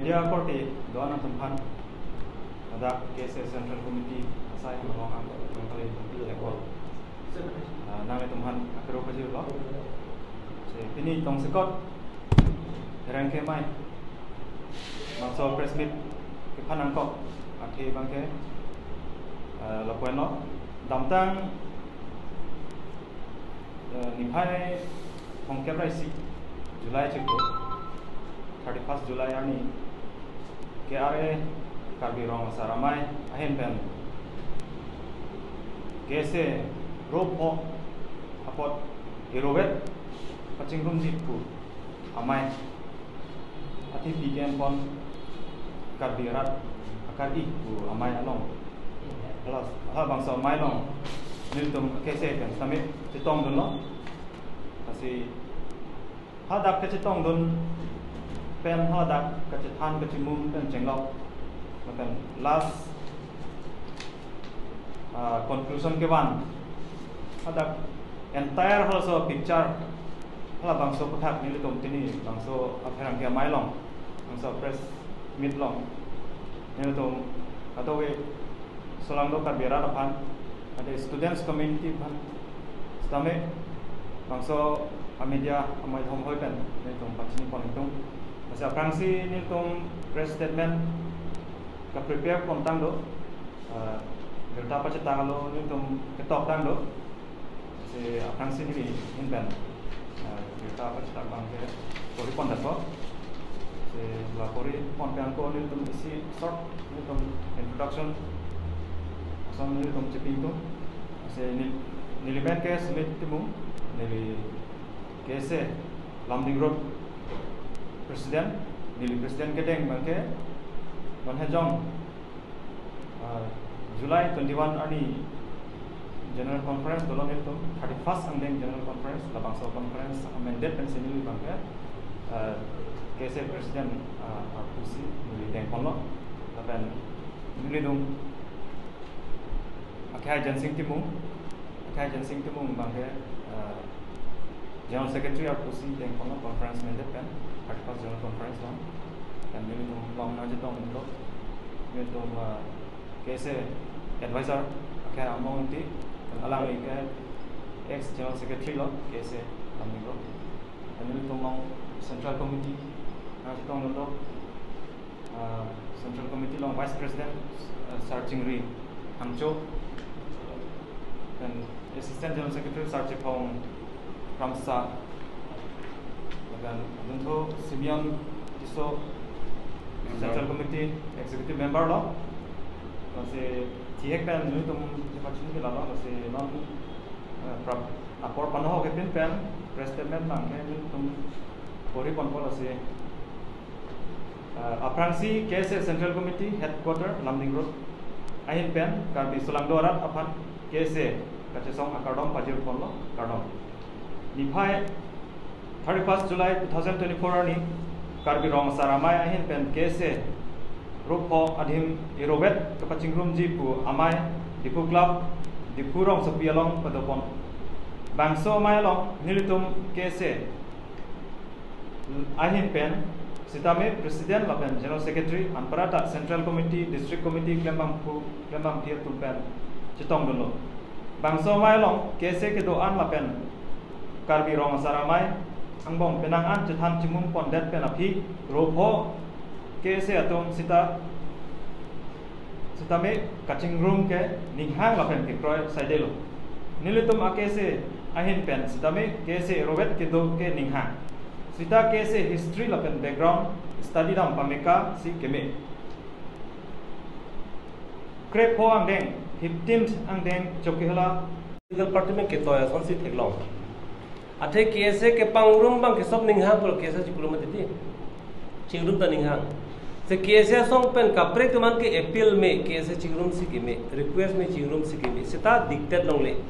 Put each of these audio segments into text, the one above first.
Media Court doan tempat ada case Central Committee asai melong ang kali lekol nang tempat akro kaji lo ini tong sekot rang ke mai masuk press meet ke panang kok akhi bangke lapoin lo damtang nipai hongkem raisi Julai cikgu 31 Julai ani KRA Karbi Rong Saramai ahin pen kese ropo apot irowet pacingrum jipu amai ati bigen pon Karbi rat akadi bu amai along alas bangsa amai long niltum kese pen samit citong dun lo kasi hadak ke citong dun pen hadak kecitan kecimum pen jenglok makan last conclusion ke ban hadak entire also picture hala bangso puthak ni litom tini bangso apherang ke mailong bangso press meet long ni litom atawe solang do karbera pan ada students community pan stame bangso media amai thom hoi pen ni litom pachini pon litom Masa prangsi ni tum press statement ka prepare kontang do gerta pa cetang lo ni tum ketok tang do se prangsi ni hinban gerta pa cetang bang ke kori pon daso se la kori pon kan ko ni tum isi short ni tum introduction asam ni tum cheping tu se ni liben ke smith timu ni kese Lamding Road Presiden, nili Presiden kedeng bangke, manhajong Julai 21 ani General Conference dolong itu 31st andeng General Conference, labangsa Conference amended pensiunili bangke, kese Presiden RPC nili deng konlo, tapi nili dong akhir jensing timu bangke General Secretary RPC deng konlo conference amended kan. 31st General Conference long dan ini long aja dong untuk itu kese advisor kayak among ti alang ke ex General Secretary lo kese Lamding Road dan ini long Central Committee aja dong untuk Central Committee long Vice President Sarching Ri Hangzhou dan Assistant General Secretary Sarching Hong Ramsa dan untuk Simeon Tiso Central Committee Executive Member lo masih cihek kan ini tum cepat sini lah lo masih non apor panoh ke pen press statement mang ke ini tum kori konpol masih aprangsi KSA Central Committee Headquarter Lamding Road ahin pen karbi sulang dorat apan KSA kacesong akardom pajir pon lo kardom nipai 31st July 2024 ni Karbi Rong Saramai ahin pen kese rupo adhim irobet kepacingrum jipu amai dipu club dipu rong sepialong padopon bangso mai long nilitum kese ahin pen sitame Presiden lapen General Secretary Anparata Central Committee District Committee Klembang Pier Tumpen Citong dulu bangso mai long kese ke doan lapen Karbi Rong Saramai angbong penangan cetan cimum pondet penapi ropo kese atom sitame kacing room ke ninghang lapen ke kroy saidelo nilitum akese ahin pen sitame kese robet ke do ke ninghang sita kese history lapen background study dam pameka si keme krep ho angdeng 15th angdeng chokihla legal department ke toya son si theklong Athe kese ke pangrum bang ke sob ninghang pol kese chikulum titi chingrum ta ninghang se kese song pen kapre keman ke appeal me kese chingrum si ke me request me chingrum si ke me sita dictate long le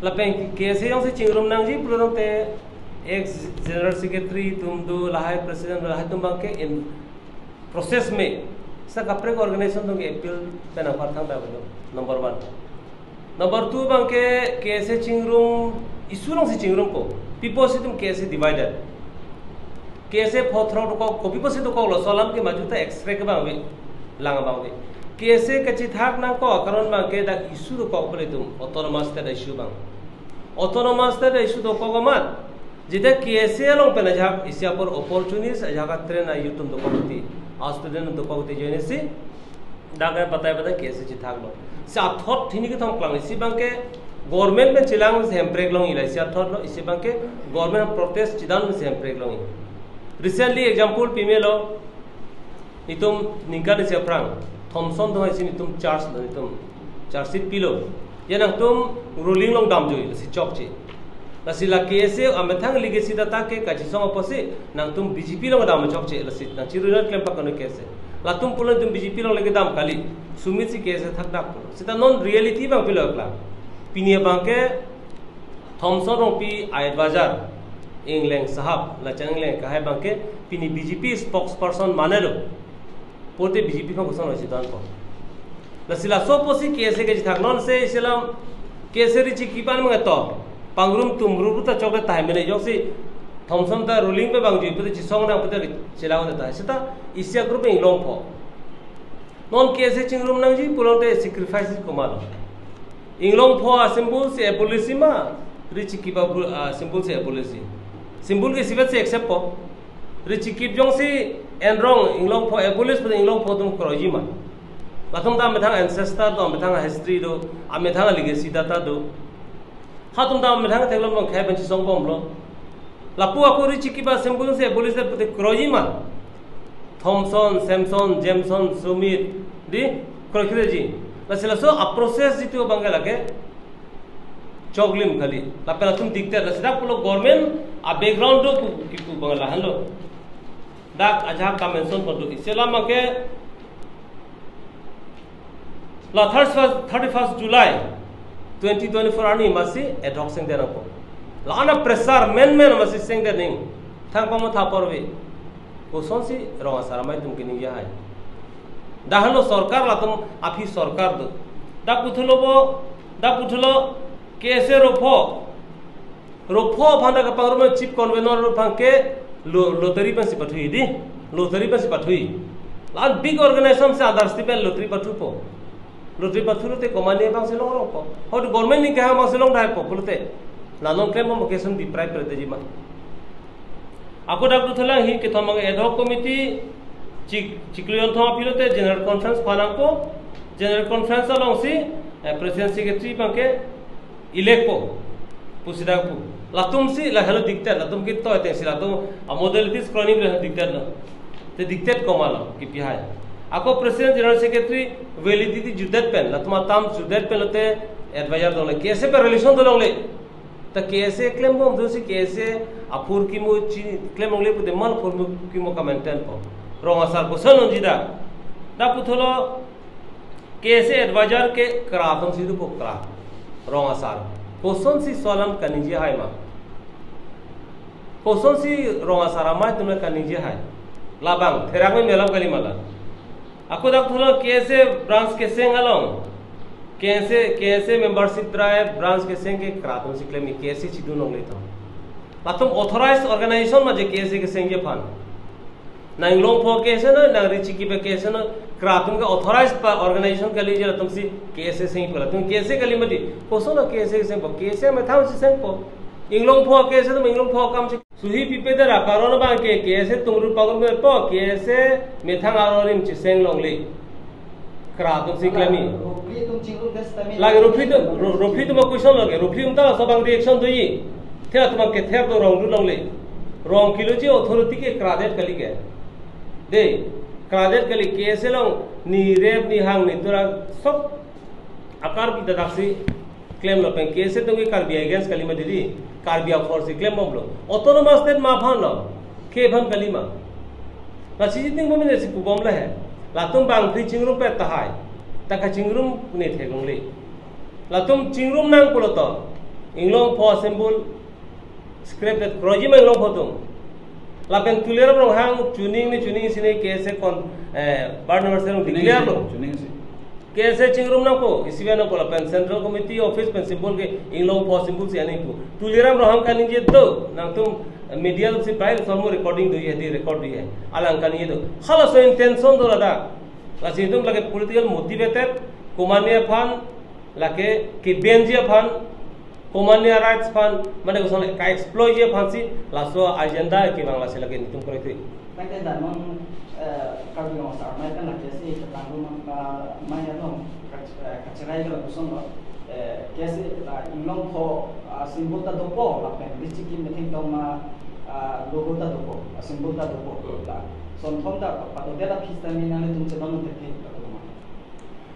la pen kese yong se chingrum nang ji pulong te ex general secretary tum do lahai president lahai tum bang ke in process me sa kapre ko organization tung ke appeal pen afar thang ba number 1 number 2 bang ke kese chingrum isu long si chingrum ko people si tum kese divided कैसे फोथ्रो तो copy पसी तो को सोलम के मजुता x ray के बांगे लांगा बांगे कैसे कच्ची थाक ना को कारण बांगे दा इशू तो को बोले तुम ऑटोनोमस स्टेट इशू बांग ऑटोनोमस स्टेट इशू तो को मत जिते कैसे लोग पे नजा इसे पर अपॉर्चुनिटीज जगह ट्रेन आई तुम तो कोती आज स्टूडेंट तो कोती जो इनसे दागे बताए कैसे चिथाक लो से अथॉट थिनी के थम क्लांग इसी बांगे गवर्नमेंट में चिलांग से हम ब्रेक लोंग इला इसे अथॉट लो इसी बांगे गवर्नमेंट प्रोटेस्ट चिदान में से हम ब्रेक लोंग रिसेंटली एग्जांपल पीमेलो इतुम निका ने से फ्रांग थॉमसन तो इसी इतुम चार्ज सीट पिलो ये ना तुम रूलिंग लोंग दाम जो इसे चौक चे लसिला केसे अमेथांग लिगेसी दाता के काचिसों अपोसे ना तुम बीजेपी लोग दाम चौकचे लसि ना चिरुनट क्लेम पकनो केसे ला तुम पुलन तुम बीजेपी लोग लगे दाम खाली सुमित सी केसे थक डाक सिता नॉन रियलिटी बांग पिलो क्ला पिनिया बांके थॉमसन रोपी आयत बाजार इंग्लैंड साहब ला चंगले कहे बांके पिनी बीजेपी स्पोक्स पर्सन माने लो पोते बीजेपी को घोषणा होसी दान को लसिला सोपोसी केसे के थक नॉन से इस्लाम केसे रिची कीपान में तो पांगरुम तुमरू ता चौक ताई में जो से थॉमसन ता रूलिंग पे बांग जी पे चिसोंग ना पे चिलाव देता है सेता इसिया ग्रुप में लोंग फो नॉन केसे चिंगरुम नंग जी पुलोटे सैक्रिफाइस को मालो इंग्लोंग फो सिंबल से एबोलिसिमा रिच की बाबू सिंबल से एबोलिसी सिंबल के सिवत से एक्सेप्ट को रिच की जोंग से एनरोंग इंग्लोंग फो एबोलिस पे इंग्लोंग फो तुम क्रोजीमा लाथम दा मेथांग एंसेस्टर दो मेथांग हिस्ट्री दो आ मेथांग लिगेसी डाटा दो हाँ तुम दाम में ढंग तेगलों में खाए बंची सोंग बम लो लापू आकोरी चिकी बा सिंबल से पुलिस से पुते क्रोजी मा थॉमसन सैमसन जेमसन सुमित दी क्रोखिरे जी लसिला सो अ प्रोसेस जितो बंगे लगे चौगलिम खाली लापेला तुम दिखते लसिला पुलो गवर्नमेंट आ बैकग्राउंड दो किपु बंगला हलो डाक अजा का मेंशन कर दो इसेला मके ला 31 जुलाई 2024 ani masih adhoc sing dera ko lana pressure men masih sing der ning thang pamo tha porwe ko sonsi ronga saramai tum kini ya hai dahalo sarkar la tum afi sarkar do da puthlo kese rofo phanda ka pangro chief convener ro phangke lottery pa si pathui di lottery pa si pathui lan big organization se aadhar stipend lottery pathu po लुट्री पत्थर ते कमाने बांग से लोग रोको और government ने कहा बांग से लोग डाल को बोलते लालों क्लेम मोकेशन भी प्राइवेट रहते जी मा आपको डॉक्टर थला ही के थमंग एडहॉक कमिटी चिकलियन थमा पिलोते जनरल कॉन्फ्रेंस फाना को जनरल कॉन्फ्रेंस अलोंग सी प्रेसिडेंट सेक्रेटरी बांके इलेक्ट को पुसिदा को लातुम सी ला हेलो दिक्कत लातुम की तो ऐसे लातुम मोडेलिटीज क्रॉनिक रह दिक्कत न ते दिक्कत कमालो कि पिहाय ako president general secretary validity judat pen latma tam judat pen lote advisor dole कैसे पे relation दो लोग ले तो कैसे claim बम दोसी कैसे अपूर की मो claim लोग ले पुते मन फॉर की मो का maintain पो रोंगा सार को सन जिदा दा पुथलो कैसे advisor के करातम सीधु को करा रोंगा सार कोसन सी सोलम कनिजे हाय मा कोसन सी रोंगा सारा मा तुमने कनिजे हाय लाबांग थेराग में मेलम कली माला आपको डॉक्टर कैसे ब्रांच के सेंग अलोंग कैसे मेंबरशिप ड्राइव ब्रांच के सेंग के करातम सिक्ले में कैसे चिदू नोंग लेता लातुम ऑथराइज्ड ऑर्गेनाइजेशन में जे कैसे के सेंग ये फान ना इंग्लोंग फो कैसे ना रिची की पे कैसे ना करातम के ऑथराइज्ड ऑर्गेनाइजेशन के लिए तुम सी कैसे सेंग पर तुम कैसे कली मती कोसो ना कैसे सेंग पर कैसे में था उसी सेंग पर इंग्लोंग फो कैसे तो इंग्लोंग फो काम से सुही पिपे दे राकारोन बांग के कैसे तुमरु पागल में पो कैसे मेथांग आरोरिम चिसेंग लोंगले करातुम सिक्लेमी रोफी तुम चिंगु दस्तमी लागे रोफी तुम क्वेश्चन लगे रोफी उनता सबंग रिएक्शन तो ये थे तुम के थे तो रोंग लोंगले रोंग किलो जी अथॉरिटी के क्रादेट कली के दे क्रादेट कली कैसे लोंग नी रेप नी हांग नी तोरा सब आकार भी ददासी क्लेम लोपें कैसे तो के कार्बी अगेंस्ट कलीमा दीदी कार्बिया फोर्स क्लेम बम लो ऑटोनोमस स्टेट मा भान लो के भन कलीमा लासी जितिंग बम ने सिकु बम ले है लातुम बांग फ्री चिंगरुम पे तहाय तका चिंगरुम ने थे गंगले लातुम चिंगरुम नांग पुलो तो इंग्लोंग फो सिंबल स्क्रिप्ट दैट क्रोजी में इंग्लोंग फो तुम लापेन तुलेर रो हांग चुनिंग सिने कैसे कौन बार नंबर से डिक्लेयर लो चुनिंग कैसे चिंगरुम ना को इसी वे ना को pen central committee office pen symbol के इंग्लोंग फो सिंबल से यानी को तुलेरम रोहम का निजे दो ना तुम मीडिया से प्राय सोमो रिकॉर्डिंग दो ये रिकॉर्ड भी है अलग का नहीं तो खाला सो इंटेंशन दो लदा लासी तुम लगे पॉलिटिकल मोटिवेटेड कुमानिया फान लगे कि बेंजिया फान कुमानिया राइट्स फान माने को सोने का एक्सप्लोइट ये फांसी लासो एजेंडा के बांग्ला से लगे तुम करो थे ताकि दानों कभी हम सार में करना कैसे तांगु मैं या तो कचराई का कुछ कैसे इन लोग को सिंबल ता दो को लापें डिस्ट्रिक्ट की मीटिंग तो मा लोगो ता दो को सिंबल ता दो को ला सोनथों ता पातो देला फिस्ता में ना तुम से दोनों थे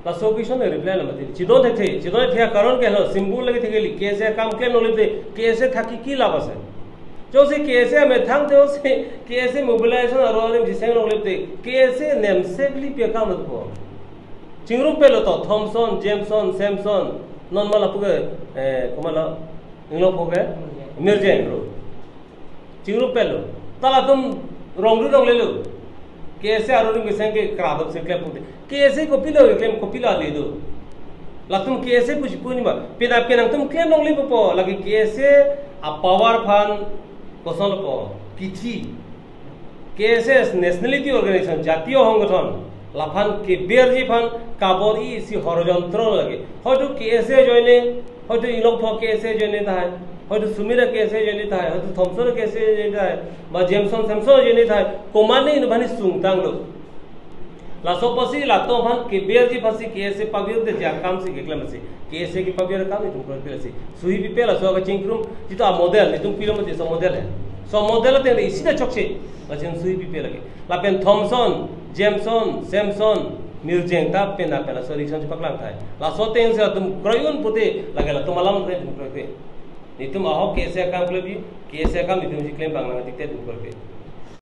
la solution e reply la mati chidon the karon ke hlo symbol lagi thegeli kese kam ke nolite kese thaki ki lav ase jo se kese me thang de se kese mobilization arone jisen nolite kese namesakely pe kam no ko chingru pe lo to Thompson Jameson Samson non mala puge komala inglo poge mirjen ro chingru pe lo tala tum rong le lo कैसे आरोग्य mission के क्रादब से claim होते कैसे को पिला ले दो लतुम कैसे कुछ पूर्णिमा पिना तुम क्लेम नंग लिप पो लगे कैसे आ पावर फान कोसन पो किछि कैसे नेशनलिटी ऑर्गेनाइजेशन जातीय संगठन लाफान के बेरजी फान काबोरी सी हॉरिजॉन्टल लगे हयतो कैसे जॉइने हयतो इलोक फो कैसे जॉइने था हयतो सुमिरा कैसे जॉइने था हयतो थॉमसन कैसे जॉइने था बा जेमसन सैमसन जॉइने था कोमाने इन भानी सुंगतांग लो लासो पसी लातो भान के बेरजी फसी कैसे पबिर दे जा काम से गेकला मसे कैसे की पबिर काम तुम कर पेला से सुई भी पेला सो का चिंकरूम जितो आ मॉडल ने तुम फिल्म में सो मॉडल है सो मॉडल ते इसी ना चोकसे लाचिन सुई भी पेला के लापेन थॉमसन जेमसन सैमसन मिर्जेंग ता पेना पेला सो रिक्शन से पकलांग था लासो ते से तुम क्रयोन पुते लगेला तुम अलाम रे तुम करते तुम आहो कैसे काम क्लब कैसे काम तुम क्लेम बांगला दिखते तुम करते